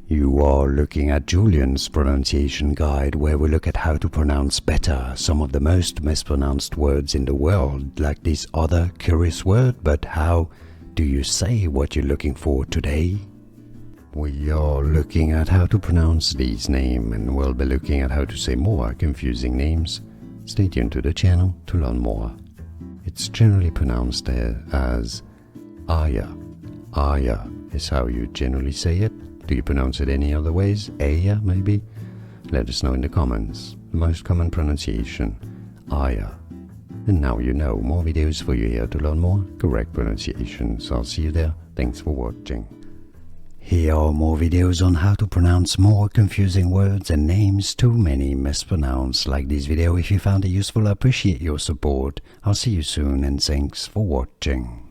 You are looking at Julian's pronunciation guide, where we look at how to pronounce better some of the most mispronounced words in the world, like this other curious word. But how do you say what you're looking for today? We are looking at how to pronounce these names, and we'll be looking at how to say more confusing names. Stay tuned to the channel to learn more. It's generally pronounced as Aya. Aya is how you generally say it. Do you pronounce it any other ways? Aya, maybe? Let us know in the comments. The most common pronunciation, Aya. And now you know. More videos for you here to learn more correct pronunciations. I'll see you there. Thanks for watching. Here are more videos on how to pronounce more confusing words and names too many mispronounced. Like this video if you found it useful. I appreciate your support. I'll see you soon and thanks for watching.